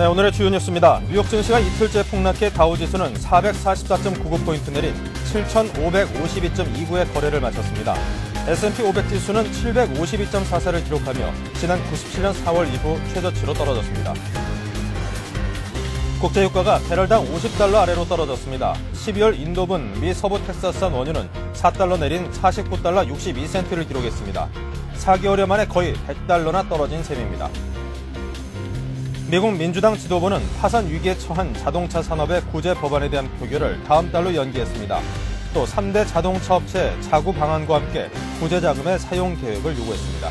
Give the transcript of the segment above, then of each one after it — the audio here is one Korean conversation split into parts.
네, 오늘의 주요 뉴스입니다. 뉴욕 증시가 이틀째 폭락해 다우지수는 444.99포인트 내린 7,552.29의 거래를 마쳤습니다. S&P 500 지수는 752.44를 기록하며 지난 97년 4월 이후 최저치로 떨어졌습니다. 국제유가가 배럴당 $50 아래로 떨어졌습니다. 12월 인도분 미 서부 텍사스산 원유는 $4 내린 49달러 62센트를 기록했습니다. 4개월여 만에 거의 $100나 떨어진 셈입니다. 미국 민주당 지도부는 파산 위기에 처한 자동차 산업의 구제 법안에 대한 표결을 다음 달로 연기했습니다. 또 3대 자동차 업체 자구 방안과 함께 구제 자금의 사용 계획을 요구했습니다.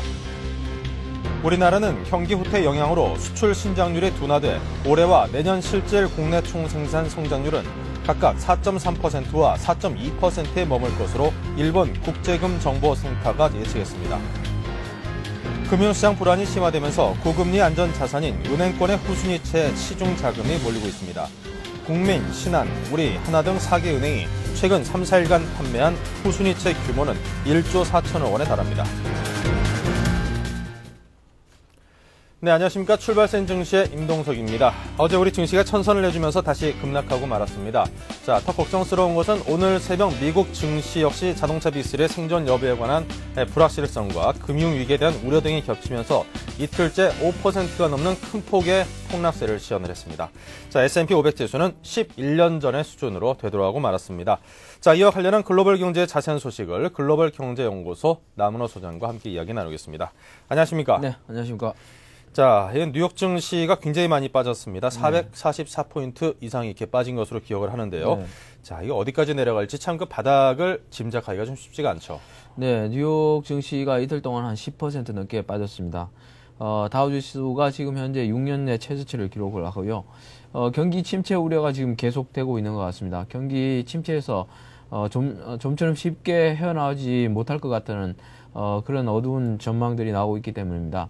우리나라는 경기 후퇴 영향으로 수출 신장률이 둔화돼 올해와 내년 실질 국내 총생산 성장률은 각각 4.3%와 4.2%에 머물 것으로 일본 국제금정보센터가 예측했습니다. 금융시장 불안이 심화되면서 고금리 안전자산인 은행권의 후순위채 시중 자금이 몰리고 있습니다. 국민, 신한, 우리, 하나 등 4개 은행이 최근 3, 4일간 판매한 후순위채 규모는 1조 4천억 원에 달합니다. 네, 안녕하십니까. 출발센 증시의 임동석입니다. 어제 우리 증시가 천선을 내주면서 다시 급락하고 말았습니다. 자, 더 걱정스러운 것은 오늘 새벽 미국 증시 역시 자동차 비슬의 생존 여부에 관한 불확실성과 금융위기에 대한 우려 등이 겹치면서 이틀째 5%가 넘는 큰 폭의 폭락세를 시연을 했습니다. 자, S&P 500 지수는 11년 전의 수준으로 되돌아가고 말았습니다. 자, 이와 관련한 글로벌 경제의 자세한 소식을 글로벌 경제연구소 남은호 소장과 함께 이야기 나누겠습니다. 안녕하십니까? 네, 안녕하십니까? 자, 뉴욕 증시가 굉장히 많이 빠졌습니다. 444포인트 이상 이렇게 빠진 것으로 기억을 하는데요. 네. 자, 이거 어디까지 내려갈지 참 그 바닥을 짐작하기가 좀 쉽지가 않죠. 네, 뉴욕 증시가 이틀 동안 한 10% 넘게 빠졌습니다. 다우지수가 지금 현재 6년 내 최저치를 기록을 하고요. 경기 침체 우려가 지금 계속되고 있는 것 같습니다. 경기 침체에서 좀처럼 쉽게 헤어나오지 못할 것 같다는 그런 어두운 전망들이 나오고 있기 때문입니다.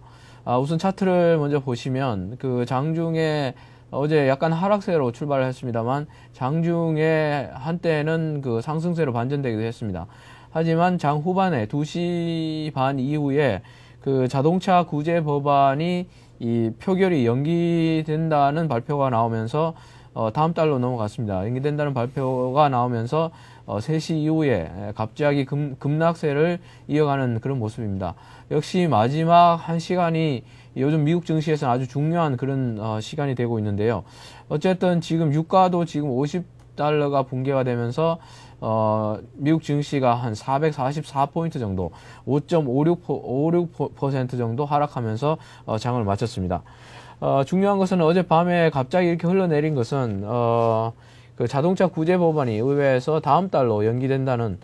우선 차트를 먼저 보시면 그 장중에 어제 약간 하락세로 출발을 했습니다만 장중에 한때는 그 상승세로 반전되기도 했습니다. 하지만 장 후반에 2시 반 이후에 그 자동차 구제 법안이 이 표결이 연기된다는 발표가 나오면서 다음 달로 넘어갔습니다. 연기된다는 발표가 나오면서 3시 이후에 갑자기 급락세를 이어가는 그런 모습입니다. 역시 마지막 1시간이 요즘 미국 증시에서는 아주 중요한 그런 시간이 되고 있는데요. 어쨌든 지금 유가도 지금 $50가 붕괴가 되면서 미국 증시가 한 444포인트 정도, 5.56% 정도 하락하면서 장을 마쳤습니다. 중요한 것은 어젯밤에 갑자기 이렇게 흘러내린 것은 그 자동차 구제 법안이 의회에서 다음 달로 연기된다는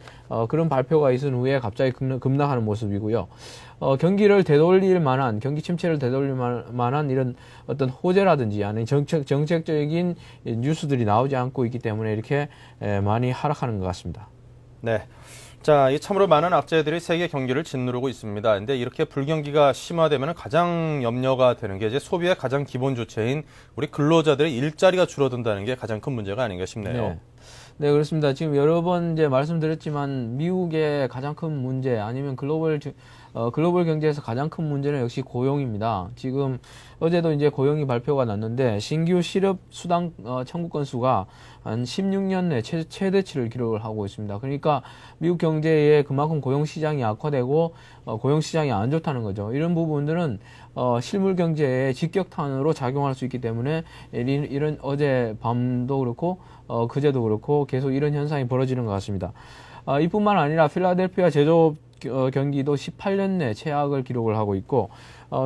그런 발표가 있은 후에 갑자기 급락하는 모습이고요. 경기를 되돌릴 만한, 경기 침체를 되돌릴 만한 이런 어떤 호재라든지 아니면 정책적인 뉴스들이 나오지 않고 있기 때문에 이렇게 많이 하락하는 것 같습니다. 네. 자, 이 참으로 많은 악재들이 세계 경기를 짓누르고 있습니다. 근데 이렇게 불경기가 심화되면 가장 염려가 되는 게 이제 소비의 가장 기본 주체인 우리 근로자들의 일자리가 줄어든다는 게 가장 큰 문제가 아닌가 싶네요. 네. 네, 그렇습니다. 지금 여러 번 이제 말씀드렸지만 미국의 가장 큰 문제 아니면 글로벌 경제에서 가장 큰 문제는 역시 고용입니다. 지금 어제도 이제 고용이 발표가 났는데 신규 실업 수당 청구 건수가 한 16년 내 최대치를 기록을 하고 있습니다. 그러니까 미국 경제에 그만큼 고용 시장이 악화되고 고용 시장이 안 좋다는 거죠. 이런 부분들은 실물 경제에 직격탄으로 작용할 수 있기 때문에 이런 어제 밤도 그렇고 그제도 그렇고 계속 이런 현상이 벌어지는 것 같습니다. 이뿐만 아니라 필라델피아 제조업 경기도 18년 내 최악을 기록을 하고 있고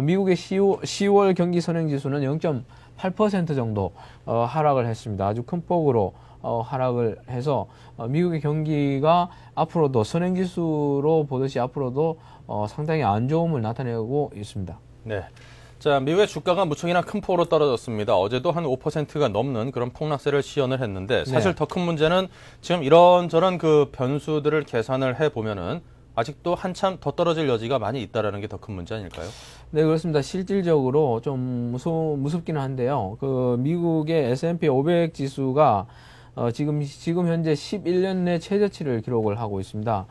미국의 10월 경기 선행지수는 0.8% 정도 하락을 했습니다. 아주 큰 폭으로 하락을 해서 미국의 경기가 앞으로도 선행지수로 보듯이 앞으로도 상당히 안 좋음을 나타내고 있습니다. 네. 자, 미국의 주가가 무척이나 큰 폭으로 떨어졌습니다. 어제도 한 5%가 넘는 그런 폭락세를 시연을 했는데 사실 더 큰 문제는 지금 이런저런 그 변수들을 계산을 해보면은 아직도 한참 더 떨어질 여지가 많이 있다라는 게 더 큰 문제 아닐까요? 네, 그렇습니다. 실질적으로 좀 무섭기는 한데요. 그 미국의 S&P 500 지수가 지금 현재 11년 내 최저치를 기록을 하고 있습니다.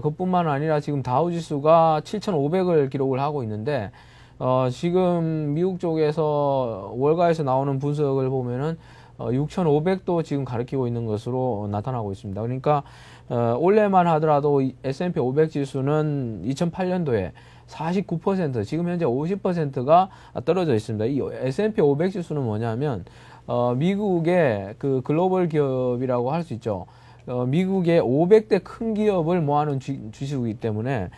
그뿐만 아니라 지금 다우 지수가 7,500을 기록을 하고 있는데 지금 미국 쪽에서 월가에서 나오는 분석을 보면은 6,500도 지금 가리키고 있는 것으로 나타나고 있습니다. 그러니까 올해만 하더라도 S&P 500 지수는 2008년도에 49%, 지금 현재 50%가 떨어져 있습니다. 이 S&P 500 지수는 뭐냐면 미국의 그 글로벌 기업이라고 할 수 있죠. 미국의 500대 큰 기업을 모아놓은 지수이기 때문에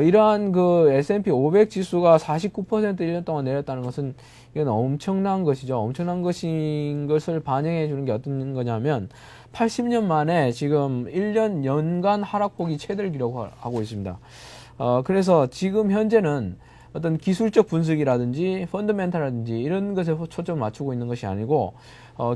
이러한 그 S&P 500 지수가 49% 1년 동안 내렸다는 것은 이건 엄청난 것이죠. 엄청난 것인 것을 반영해 주는 게 어떤 거냐면 80년 만에 지금 1년 연간 하락폭이 최대를 기록하고 있습니다. 그래서 지금 현재는 어떤 기술적 분석이라든지 펀더멘탈이라든지 이런 것에 초점을 맞추고 있는 것이 아니고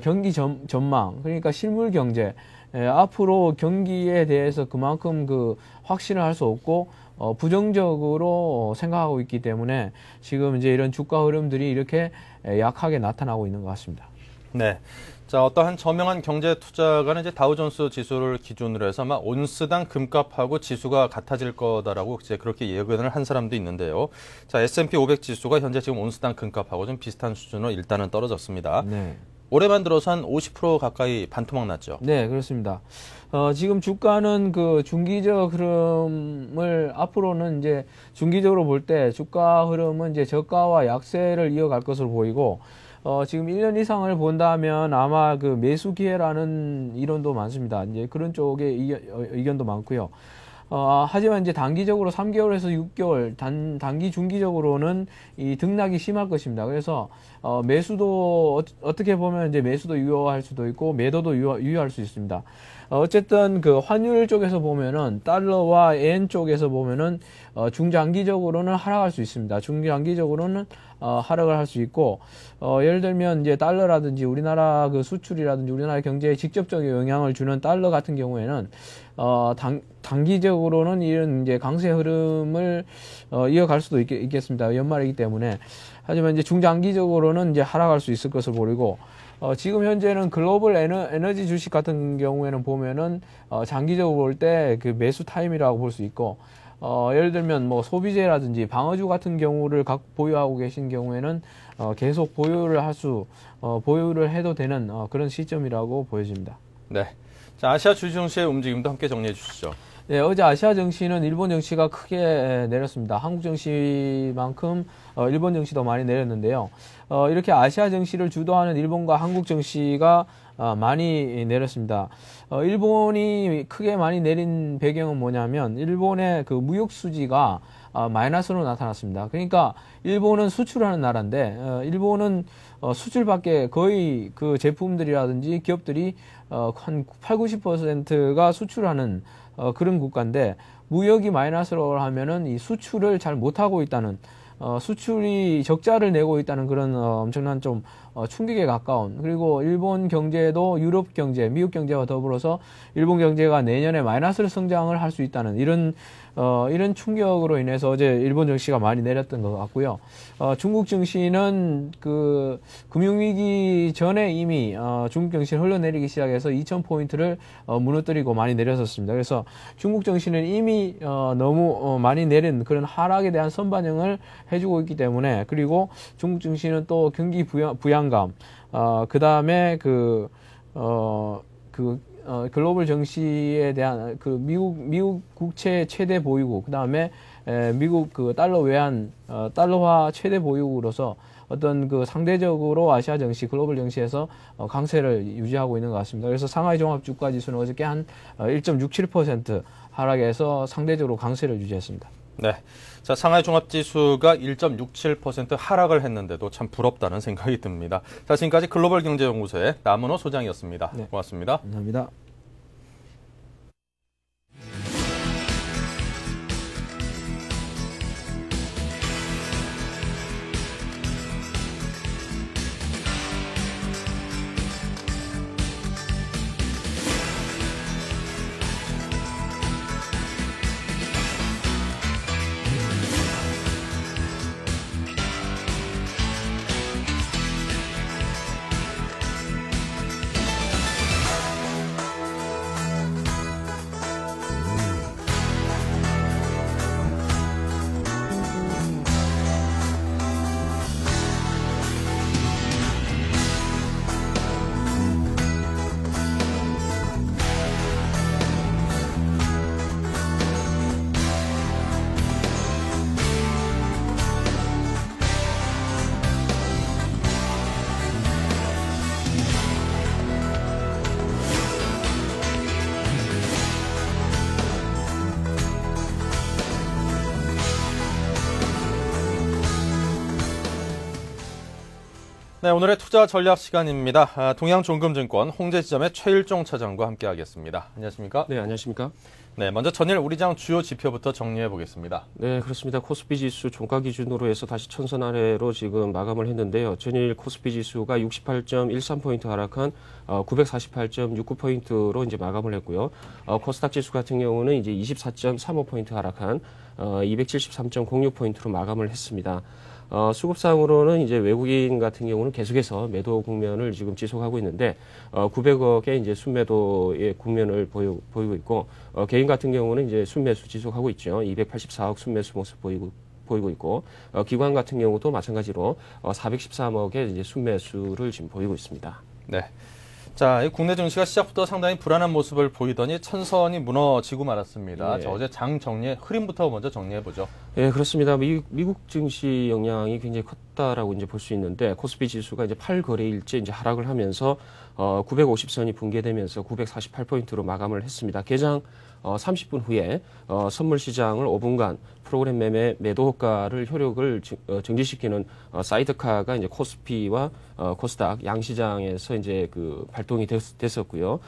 경기 전망, 그러니까 실물 경제, 앞으로 경기에 대해서 그만큼 그 확신을 할 수 없고 부정적으로 생각하고 있기 때문에 지금 이제 이런 주가 흐름들이 이렇게 약하게 나타나고 있는 것 같습니다. 네. 자, 어떠한 저명한 경제 투자가는 이제 다우존스 지수를 기준으로 해서 아마 온스당 금값하고 지수가 같아질 거다라고 이제 그렇게 예견을 한 사람도 있는데요. 자, S&P 500 지수가 현재 지금 온스당 금값하고 좀 비슷한 수준으로 일단은 떨어졌습니다. 네. 올해만 들어서 한 50% 가까이 반토막 났죠. 네, 그렇습니다. 지금 주가는 그 중기적 흐름을 앞으로는 이제 중기적으로 볼 때 주가 흐름은 이제 저가와 약세를 이어갈 것으로 보이고, 지금 1년 이상을 본다면 아마 그 매수 기회라는 이론도 많습니다. 이제 그런 쪽의 의견도 많고요. 하지만 이제 단기적으로 3개월에서 6개월, 단기 중기적으로는 이 등락이 심할 것입니다. 그래서, 매수도, 어떻게 보면 이제 매수도 유효할 수도 있고, 매도도 유효할 수 있습니다. 어쨌든 그 환율 쪽에서 보면은, 달러와 엔 쪽에서 보면은, 중장기적으로는 하락할 수 있습니다. 중장기적으로는, 하락을 할 수 있고, 예를 들면 이제 달러라든지 우리나라 그 수출이라든지 우리나라 경제에 직접적인 영향을 주는 달러 같은 경우에는, 단기적으로는 이런 이제 강세 흐름을 이어갈 수도 있겠습니다. 연말이기 때문에. 하지만 이제 중장기적으로는 이제 하락할 수 있을 것을 보이고, 지금 현재는 글로벌 에너지 주식 같은 경우에는 보면은 장기적으로 볼 때 그 매수 타임이라고 볼 수 있고, 예를 들면 뭐 소비재라든지 방어주 같은 경우를 보유하고 계신 경우에는 계속 보유를 해도 되는 그런 시점이라고 보여집니다. 네. 자, 아시아 주식 증시의 움직임도 함께 정리해 주시죠. 네, 어제 아시아 증시는 일본 증시가 크게 내렸습니다. 한국 증시만큼 일본 증시도 많이 내렸는데요. 이렇게 아시아 증시를 주도하는 일본과 한국 증시가 많이 내렸습니다. 일본이 크게 많이 내린 배경은 뭐냐면 일본의 그 무역 수지가 마이너스로 나타났습니다. 그러니까 일본은 수출하는 나라인데 일본은 수출밖에 거의 그 제품들이라든지 기업들이 한 8, 90%가 수출하는 그런 국가인데 무역이 마이너스로 하면은 이 수출을 잘 못하고 있다는 수출이 적자를 내고 있다는 그런 엄청난 좀 충격에 가까운, 그리고 일본 경제도 유럽 경제, 미국 경제와 더불어서 일본 경제가 내년에 마이너스를 성장을 할 수 있다는 이런 충격으로 인해서 어제 일본 증시가 많이 내렸던 것 같고요. 중국 증시는 그 금융위기 전에 이미 중국 증시를 흘러내리기 시작해서 2,000포인트를 무너뜨리고 많이 내렸었습니다. 그래서 중국 증시는 이미 너무 많이 내린 그런 하락에 대한 선반영을 해주고 있기 때문에, 그리고 중국 증시는 또 경기 부양감, 그 다음에 글로벌 증시에 대한 그 미국 국채 최대 보유국, 그 다음에 미국 그 달러 외환 달러화 최대 보유국으로서 어떤 그 상대적으로 아시아 증시, 글로벌 증시에서 강세를 유지하고 있는 것 같습니다. 그래서 상하이 종합 주가 지수는 어저께 한 1.67% 하락해서 상대적으로 강세를 유지했습니다. 네. 자, 상하이 종합지수가 1.67% 하락을 했는데도 참 부럽다는 생각이 듭니다. 자, 지금까지 글로벌경제연구소의 남은호 소장이었습니다. 네. 고맙습니다. 감사합니다. 네, 오늘의 투자 전략 시간입니다. 동양종금증권 홍제지점의 최일종 차장과 함께하겠습니다. 안녕하십니까? 네, 안녕하십니까? 네, 먼저 전일 우리장 주요 지표부터 정리해 보겠습니다. 네, 그렇습니다. 코스피 지수 종가 기준으로 해서 다시 천선 아래로 지금 마감을 했는데요. 전일 코스피 지수가 68.13포인트 하락한 948.69포인트로 이제 마감을 했고요. 코스닥 지수 같은 경우는 이제 24.35포인트 하락한 273.06포인트로 마감을 했습니다. 수급상으로는 이제 외국인 같은 경우는 계속해서 매도 국면을 지금 지속하고 있는데 900억의 이제 순매도의 국면을 보이고 있고 개인 같은 경우는 이제 순매수 지속하고 있죠. 284억 순매수 모습 보이고 있고 기관 같은 경우도 마찬가지로 413억의 이제 순매수를 지금 보이고 있습니다. 네. 자, 이 국내 증시가 시작부터 상당히 불안한 모습을 보이더니 천선이 무너지고 말았습니다. 예. 자, 어제 장 정리, 흐름부터 먼저 정리해 보죠. 예, 그렇습니다. 미국 증시 영향이 굉장히 컸다라고 이제 볼 수 있는데 코스피 지수가 이제 8거래일째 이제 하락을 하면서 950선이 붕괴되면서 948포인트로 마감을 했습니다. 개장 30분 후에 선물 시장을 5분간 프로그램 매매 매도 효력을 정지시키는 사이드카가 이제 코스피와 코스닥 양 시장에서 이제 그 발동이 됐었고요.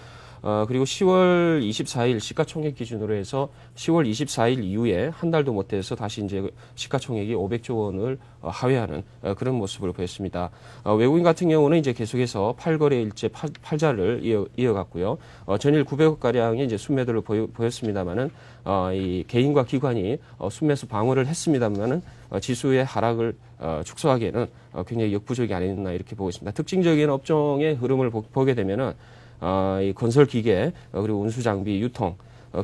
그리고 10월 24일 시가총액 기준으로 해서 10월 24일 이후에 한 달도 못 돼서 다시 이제 시가총액이 500조 원을 하회하는 그런 모습을 보였습니다. 외국인 같은 경우는 이제 계속해서 8거래일째 팔자를 이어갔고요. 전일 900억 가량의 이제 순매도를 보였습니다만은 이 개인과 기관이 순매수 방어를 했습니다만은 지수의 하락을 축소하기에는 굉장히 역부족이 아니었나 이렇게 보고 있습니다. 특징적인 업종의 흐름을 보게 되면은 이 건설 기계 그리고 운수 장비 유통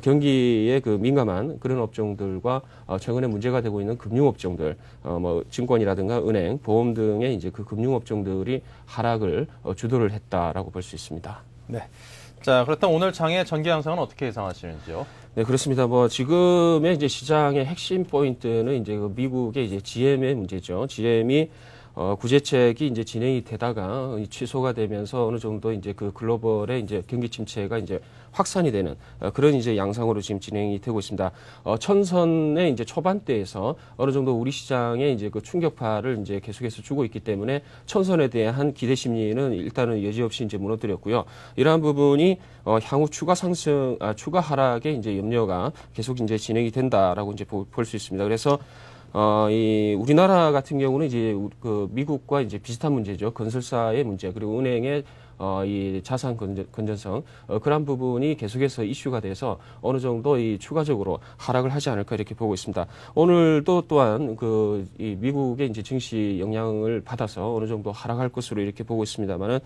경기에 그 민감한 그런 업종들과 최근에 문제가 되고 있는 금융 업종들 뭐 증권이라든가 은행 보험 등의 이제 그 금융 업종들이 하락을 주도를 했다라고 볼 수 있습니다. 네. 자, 그렇다면 오늘 장의 전개 양상은 어떻게 예상하시는지요? 네, 그렇습니다. 뭐 지금의 이제 시장의 핵심 포인트는 이제 그 미국의 이제 GM의 문제죠. GM이 구제책이 이제 진행이 되다가 취소가 되면서 어느 정도 이제 그 글로벌의 이제 경기 침체가 이제 확산이 되는 그런 이제 양상으로 지금 진행이 되고 있습니다. 천선의 이제 초반대에서 어느 정도 우리 시장에 이제 그 충격파를 이제 계속해서 주고 있기 때문에 천선에 대한 기대 심리는 일단은 여지없이 이제 무너뜨렸고요. 이러한 부분이 향후 추가 하락의 이제 염려가 계속 이제 진행이 된다라고 이제 볼 수 있습니다. 그래서 이 우리나라 같은 경우는 이제 그 미국과 이제 비슷한 문제죠. 건설사의 문제 그리고 은행의 이 자산 건전성 그런 부분이 계속해서 이슈가 돼서 어느 정도 이 추가적으로 하락을 하지 않을까 이렇게 보고 있습니다. 오늘도 또한 이 미국의 이제 증시 영향을 받아서 어느 정도 하락할 것으로 이렇게 보고 있습니다만은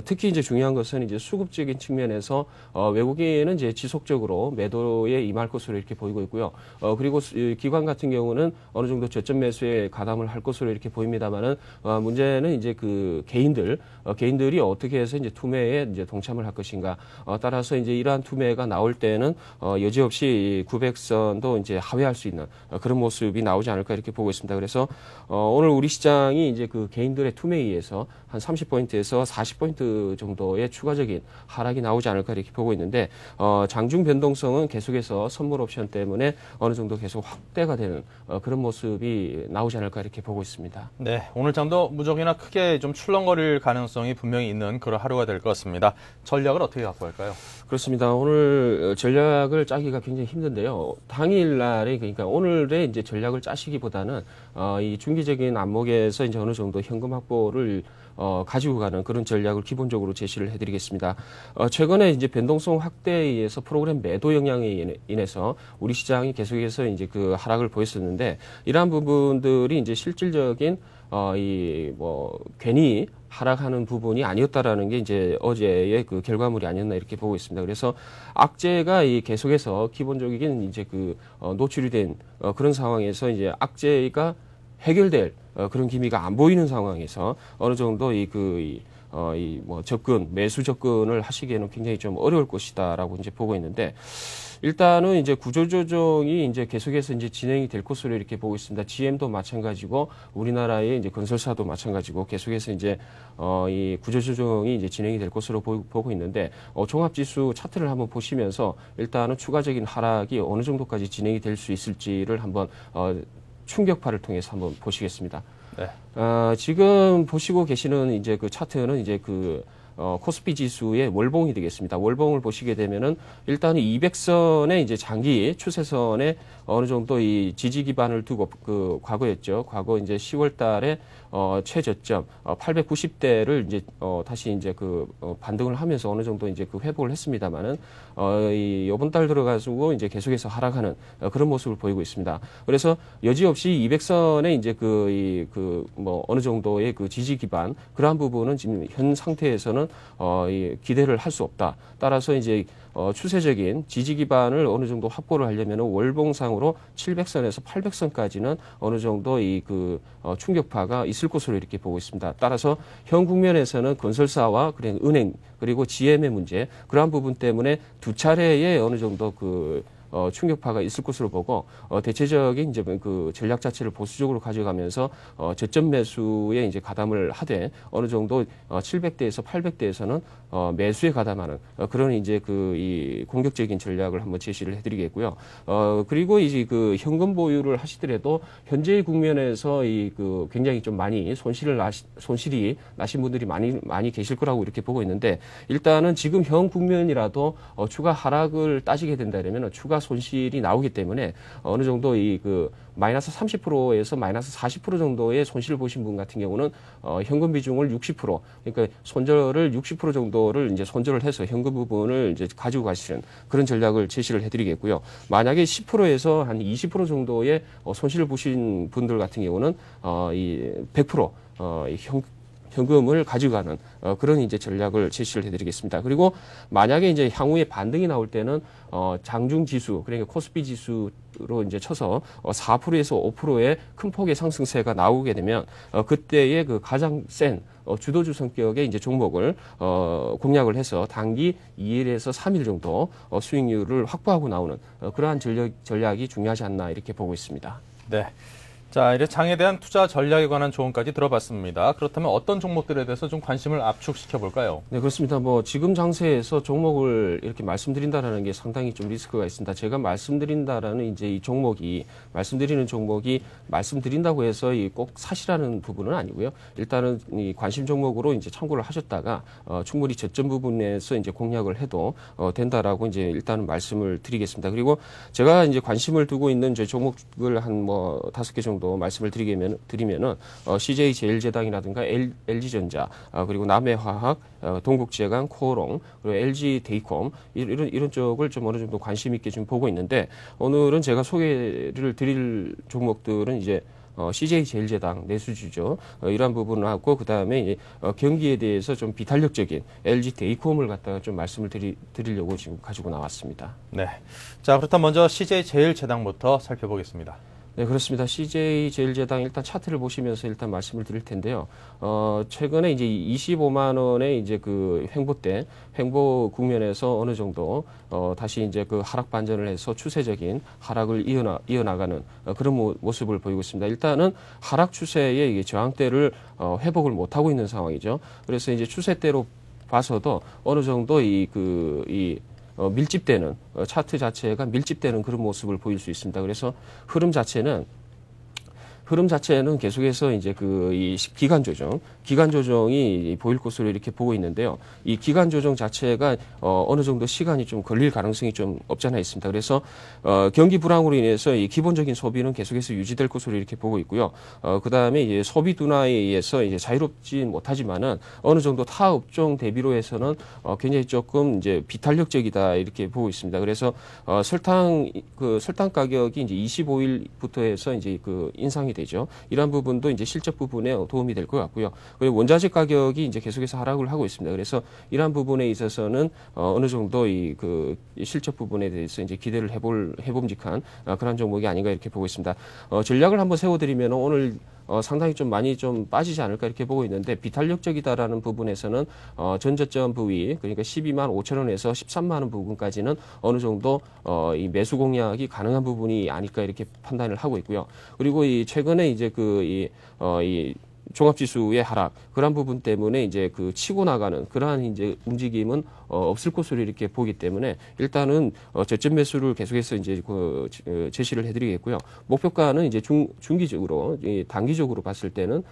특히 이제 중요한 것은 이제 수급적인 측면에서 외국인은 이제 지속적으로 매도에 임할 것으로 이렇게 보이고 있고요. 그리고 기관 같은 경우는 어느 정도 저점 매수에 가담을 할 것으로 이렇게 보입니다만은 문제는 이제 그 개인들이 어떻게 해서 이제 투매에 이제 동참을 할 것인가. 따라서 이제 이러한 투매가 나올 때는 여지없이 900선도 이제 하회할 수 있는 그런 모습이 나오지 않을까 이렇게 보고 있습니다. 그래서 오늘 우리 시장이 이제 그 개인들의 투매에 의해서 한 30포인트에서 40포인트 정도의 추가적인 하락이 나오지 않을까 이렇게 보고 있는데 장중 변동성은 계속해서 선물 옵션 때문에 어느 정도 계속 확대가 되는 그런 모습이 나오지 않을까 이렇게 보고 있습니다. 네, 오늘 장도 무적이나 크게 좀 출렁거릴 가능성이 분명히 있는 그런 하루가 될 것 같습니다. 전략을 어떻게 갖고 갈까요? 그렇습니다. 오늘 전략을 짜기가 굉장히 힘든데요. 당일날에 그러니까 오늘의 이제 전략을 짜시기보다는 이 중기적인 안목에서 이제 어느 정도 현금 확보를 가지고 가는 그런 전략을 기본적으로 제시를 해드리겠습니다. 최근에 이제 변동성 확대에 의해서 프로그램 매도 영향에 인해서 우리 시장이 계속해서 이제 그 하락을 보였었는데 이러한 부분들이 이제 실질적인 괜히 하락하는 부분이 아니었다라는 게 이제 어제의 그 결과물이 아니었나 이렇게 보고 있습니다. 그래서 악재가 계속해서 기본적인 이제 그 노출이 된 그런 상황에서 이제 악재가 해결될 그런 기미가 안 보이는 상황에서 어느 정도 매수 접근을 하시기에는 굉장히 좀 어려울 것이다라고 이제 보고 있는데 일단은 이제 구조조정이 이제 계속해서 이제 진행이 될 것으로 이렇게 보고 있습니다. GM도 마찬가지고 우리나라의 이제 건설사도 마찬가지고 계속해서 이제 이 구조조정이 이제 진행이 될 것으로 보고 있는데 종합지수 차트를 한번 보시면서 일단은 추가적인 하락이 어느 정도까지 진행이 될 수 있을지를 한번 충격파를 통해서 한번 보시겠습니다. 네. 지금 보시고 계시는 이제 그 차트는 이제 코스피 지수의 월봉이 되겠습니다. 월봉을 보시게 되면은 일단 200선의 이제 장기 추세선에 어느 정도 이 지지 기반을 두고 과거였죠. 과거 이제 10월 달에 최저점 890대를 이제 다시 이제 반등을 하면서 어느 정도 이제 회복을 했습니다만은 이번 달 들어가지고 이제 계속해서 하락하는 그런 모습을 보이고 있습니다. 그래서 여지없이 200선의 이제 뭐 어느 정도의 지지 기반 그러한 부분은 지금 현 상태에서는 기대를 할 수 없다. 따라서 이제 추세적인 지지 기반을 어느 정도 확보를 하려면 월봉상으로 700선에서 800선까지는 어느 정도 충격파가 있을 것으로 이렇게 보고 있습니다. 따라서 현 국면에서는 건설사와 은행 그리고 GM의 문제 그러한 부분 때문에 두 차례의 어느 정도 충격파가 있을 것으로 보고 대체적인 이제 전략 자체를 보수적으로 가져가면서 저점 매수에 이제 가담을 하되 어느 정도 700대에서 800대에서는 매수에 가담하는 그런 이제 이 공격적인 전략을 한번 제시를 해드리겠고요. 그리고 이제 현금 보유를 하시더라도 현재의 국면에서 굉장히 좀 많이 손실이 나신 분들이 많이 계실 거라고 이렇게 보고 있는데 일단은 지금 현 국면이라도 추가 하락을 따지게 된다면 추가 손실이 나오기 때문에 어느 정도 마이너스 30%에서 마이너스 40% 정도의 손실을 보신 분 같은 경우는 현금 비중을 60% 그러니까 손절을 60% 정도를 이제 손절을 해서 현금 부분을 이제 가지고 가시는 그런 전략을 제시를 해드리겠고요. 만약에 10%에서 한 20% 정도의 손실을 보신 분들 같은 경우는 100% 현금을 가져가는 그런 이제 전략을 제시를 해드리겠습니다. 그리고 만약에 이제 향후에 반등이 나올 때는 장중 지수 그러니까 코스피 지수로 이제 쳐서 4%에서 5%의 큰 폭의 상승세가 나오게 되면 그때의 가장 센 주도주 성격의 이제 종목을 공략을 해서 단기 2일에서 3일 정도 수익률을 확보하고 나오는 그러한 전략이 중요하지 않나 이렇게 보고 있습니다. 네. 자, 이제 장에 대한 투자 전략에 관한 조언까지 들어봤습니다. 그렇다면 어떤 종목들에 대해서 좀 관심을 압축시켜 볼까요? 네, 그렇습니다. 뭐 지금 장세에서 종목을 이렇게 말씀드린다라는 게 상당히 좀 리스크가 있습니다. 제가 말씀드린다라는 이제 말씀드리는 종목이 말씀드린다고 해서 꼭 사시라는 부분은 아니고요. 일단은 이 관심 종목으로 이제 참고를 하셨다가 충분히 저점 부분에서 이제 공략을 해도 된다라고 이제 일단은 말씀을 드리겠습니다. 그리고 제가 이제 관심을 두고 있는 제 종목을 한 5개 정도 말씀을 드리면은 CJ 제일제당이라든가 LG전자 그리고 남해화학, 동국제강, 코오롱 그리고 LG데이콤 이런 쪽을 좀 어느 정도 관심 있게 좀 보고 있는데 오늘은 제가 소개를 드릴 종목들은 이제 CJ 제일제당 내수주죠. 이러한 부분을 하고 그다음에 경기에 대해서 좀 비탄력적인 LG데이콤을 갖다가 좀 말씀을 드리려고 지금 가지고 나왔습니다. 네. 자, 그렇다면 먼저 CJ 제일제당부터 살펴보겠습니다. 네, 그렇습니다. CJ 제일제당 일단 차트를 보시면서 일단 말씀을 드릴 텐데요. 최근에 이제 25만 원의 이제 횡보 국면에서 어느 정도 다시 이제 하락 반전을 해서 추세적인 하락을 이어나가는 그런 모습을 보이고 있습니다. 일단은 하락 추세의 저항대를 회복을 못 하고 있는 상황이죠. 그래서 이제 추세대로 봐서도 어느 정도 밀집되는 차트 자체가 밀집되는 그런 모습을 보일 수 있습니다. 그래서 흐름 자체는 계속해서 이제 이 기간 조정이 보일 것으로 이렇게 보고 있는데요. 이 기간 조정 자체가 어느 정도 시간이 좀 걸릴 가능성이 좀 없잖아 있습니다. 그래서 경기 불황으로 인해서 이 기본적인 소비는 계속해서 유지될 것으로 이렇게 보고 있고요. 그다음에 이제 소비 둔화에 의해서 이제 자유롭지 못하지만은 어느 정도 타 업종 대비로 해서는 굉장히 조금 이제 비탄력적이다 이렇게 보고 있습니다. 그래서 설탕 가격이 이제 25일부터 해서 이제 인상이 되죠. 이러한 부분도 이제 실적 부분에 도움이 될 것 같고요. 그리고 원자재 가격이 이제 계속해서 하락을 하고 있습니다. 그래서 이러한 부분에 있어서는 어느 정도 실적 부분에 대해서 이제 기대를 해봄직한 그런 종목이 아닌가 이렇게 보고 있습니다. 전략을 한번 세워드리면 오늘 상당히 좀 많이 좀 빠지지 않을까 이렇게 보고 있는데 비탄력적이다라는 부분에서는 전저점 부위 그러니까 12만 5천 원에서 13만 원 부분까지는 어느 정도 이 매수 공략이 가능한 부분이 아닐까 이렇게 판단을 하고 있고요. 그리고 이 최근에 이제 종합지수의 하락 그런 부분 때문에 이제 그 치고 나가는 그러한 이제 움직임은 없을 것으로 이렇게 보기 때문에 일단은 저점 매수를 계속해서 이제 제시를 해드리겠고요. 목표가는 이제 중기적으로 단기적으로 봤을 때는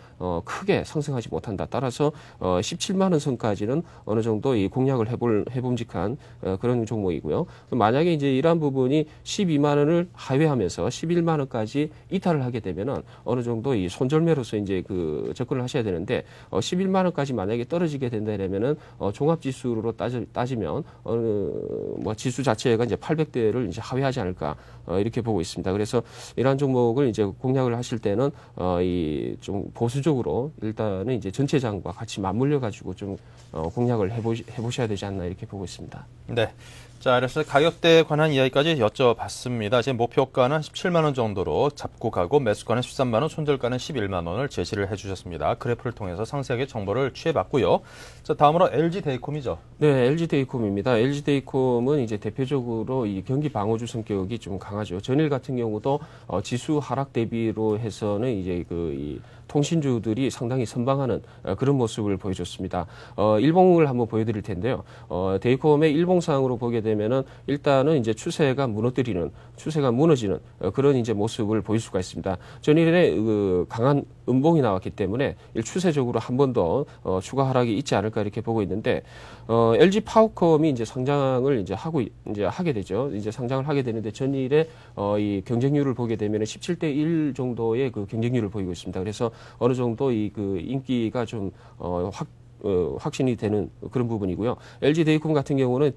크게 상승하지 못한다. 따라서 17만 원 선까지는 어느 정도 이 공략을 해봄직한 그런 종목이고요. 만약에 이제 이러한 부분이 12만 원을 하회하면서 11만 원까지 이탈을 하게 되면은 어느 정도 이 손절매로서 이제 그 접근을 하셔야 되는데 11만 원까지 만약에 떨어지게 된다면은 종합지수로 따지면 뭐 지수 자체가 이제 800대를 이제 하회하지 않을까 이렇게 보고 있습니다. 그래서 이러한 종목을 이제 공략을 하실 때는 이 좀 보수적으로 일단은 이제 전체장과 같이 맞물려 가지고 좀 공략을 해보셔야 되지 않나 이렇게 보고 있습니다. 네. 자, 그래서 가격대에 관한 이야기까지 여쭤봤습니다. 지금 목표가는 17만 원 정도로 잡고 가고 매수가는 13만 원, 손절가는 11만 원을 제시를 해주셨습니다. 그래프를 통해서 상세하게 정보를 취해봤고요. 자, 다음으로 LG데이콤이죠. 네, LG데이콤입니다. LG데이콤은 이제 대표적으로 이 경기 방어주 성격이 좀 강하죠. 전일 같은 경우도 지수 하락 대비로 해서는 이제 이 통신주들이 상당히 선방하는 그런 모습을 보여줬습니다. 일봉을 한번 보여드릴 텐데요. 데이콤의 일봉상으로 보게 되면은 일단은 이제 추세가 무너지는 그런 이제 모습을 보일 수가 있습니다. 전일에 강한 음봉이 나왔기 때문에 추세적으로 한 번 더 추가 하락이 있지 않을까 이렇게 보고 있는데 LG 파워컴이 이제 상장을 이제 하게 되죠. 이제 상장을 하게 되는데 전일에 이 경쟁률을 보게 되면 17대 1 정도의 그 경쟁률을 보이고 있습니다. 그래서 어느 정도 이 그 인기가 좀 확신이 되는 그런 부분이고요. LG데이콤 같은 경우는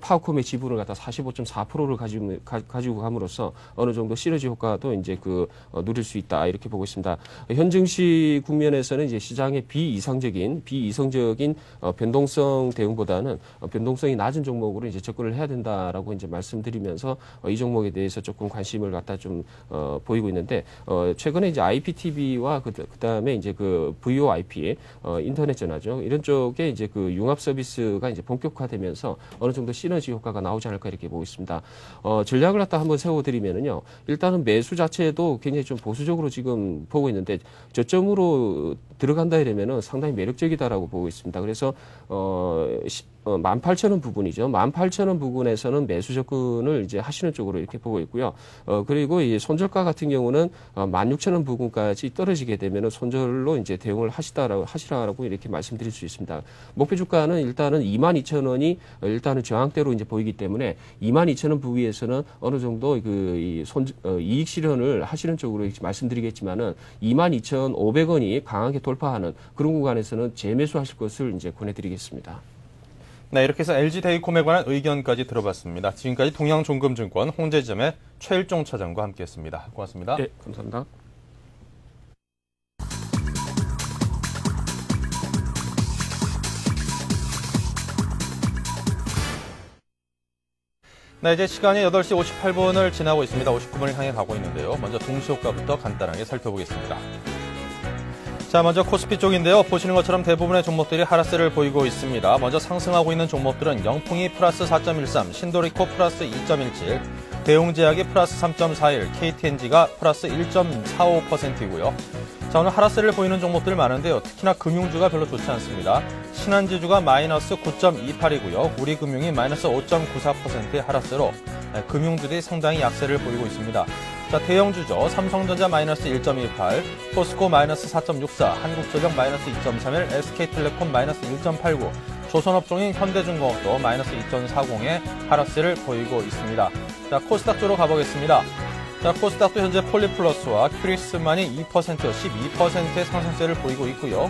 파워콤의 지분을 갖다 45.4%를 가지고 감으로써 어느 정도 시너지 효과도 이제 누릴 수 있다 이렇게 보고 있습니다. 현 증시 국면에서는 이제 시장의 비이성적인 변동성 대응보다는 변동성이 낮은 종목으로 이제 접근을 해야 된다라고 이제 말씀드리면서 이 종목에 대해서 조금 관심을 갖다 좀 보이고 있는데 최근에 이제 IPTV와 그다음에 이제 VoIP 인터넷 전화죠. 이런 쪽에 이제 융합 서비스가 이제 본격화되면서 어느 정도 시너지 효과가 나오지 않을까 이렇게 보고 있습니다. 전략을 갖다 한번 세워드리면은요. 일단은 매수 자체도 굉장히 좀 보수적으로 지금 보고 있는데 저점으로 들어간다 이러면은 상당히 매력적이다라고 보고 있습니다. 그래서 18,000원 부분이죠. 18,000원 부분에서는 매수 접근을 이제 하시는 쪽으로 이렇게 보고 있고요. 그리고 이 손절가 같은 경우는 16,000원 부분까지 떨어지게 되면은 손절로 이제 대응을 하시라고 이렇게 말씀드릴 수 있습니다. 목표 주가는 일단은 22,000원이 일단은 저항대로 이제 보이기 때문에 22,000원 부위에서는 어느 정도 이익 실현을 하시는 쪽으로 이렇게 말씀드리겠지만은 22,500원이 강하게 돌파하는 그런 구간에서는 재매수하실 것을 이제 권해드리겠습니다. 네, 이렇게 해서 LG데이콤에 관한 의견까지 들어봤습니다. 지금까지 동양종금증권 홍제점의 최일종 차장과 함께했습니다. 고맙습니다. 네, 감사합니다. 네, 이제 시간이 8시 58분을 지나고 있습니다. 59분을 향해 가고 있는데요. 먼저 동시효과부터 간단하게 살펴보겠습니다. 자, 먼저 코스피 쪽인데요. 보시는 것처럼 대부분의 종목들이 하락세를 보이고 있습니다. 먼저 상승하고 있는 종목들은 영풍이 플러스 4.13, 신도리코 플러스 2.17, 대웅제약이 플러스 3.41, KTNG가 플러스 1.45%이고요. 자, 오늘 하락세를 보이는 종목들 많은데요. 특히나 금융주가 별로 좋지 않습니다. 신한지주가 마이너스 9.28이고요. 우리금융이 마이너스 5.94%의 하락세로 금융주들이 상당히 약세를 보이고 있습니다. 자, 대형주죠. 삼성전자 마이너스 1.28, 포스코 마이너스 4.64, 한국전력 마이너스 2.31, SK텔레콤 마이너스 1.89, 조선업종인 현대중공업도 마이너스 2.40의 하락세를 보이고 있습니다. 자, 코스닥 쪽으로 가보겠습니다. 자, 코스닥도 현재 폴리플러스와 큐리스만이 12%의 상승세를 보이고 있고요.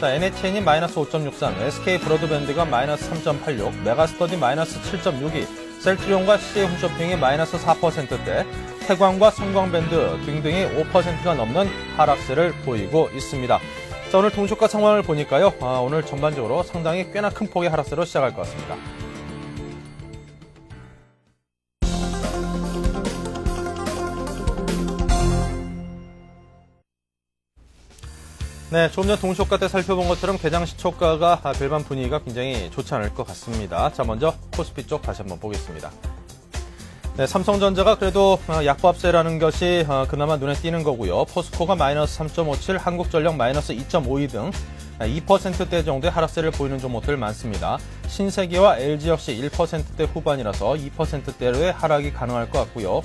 자, NHN이 마이너스 5.63, SK브로드밴드가 마이너스 3.86, 메가스터디 마이너스 7.62, 셀트리온과 CJ홈쇼핑이 마이너스 4%대, 태광과 성광밴드 등등이 5%가 넘는 하락세를 보이고 있습니다. 자, 오늘 동시효과 상황을 보니까요. 오늘 전반적으로 상당히 꽤나 큰 폭의 하락세로 시작할 것 같습니다. 네, 조금 전 동시효과 때 살펴본 것처럼 개장 시초가가 별반 분위기가 굉장히 좋지 않을 것 같습니다. 자, 먼저 코스피 쪽 다시 한번 보겠습니다. 네, 삼성전자가 그래도 약보합세라는 것이 그나마 눈에 띄는 거고요. 포스코가 마이너스 3.57, 한국전력 마이너스 2.52 등 2%대 정도의 하락세를 보이는 종목들 많습니다. 신세계와 LG 역시 1%대 후반이라서 2%대로의 하락이 가능할 것 같고요.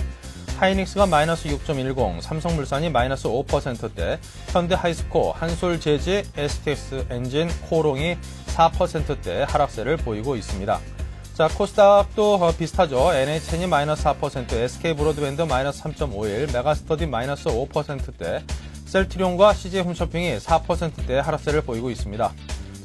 하이닉스가 마이너스 6.10, 삼성물산이 마이너스 5%대, 현대하이스코, 한솔재지, STX 엔진, 코롱이 4%대 하락세를 보이고 있습니다. 자, 코스닥도 비슷하죠. NHN이 마이너스 4%, SK브로드밴드 마이너스 3.51, 메가스터디 마이너스 5%대, 셀트리온과 CJ홈쇼핑이 4%대 하락세를 보이고 있습니다.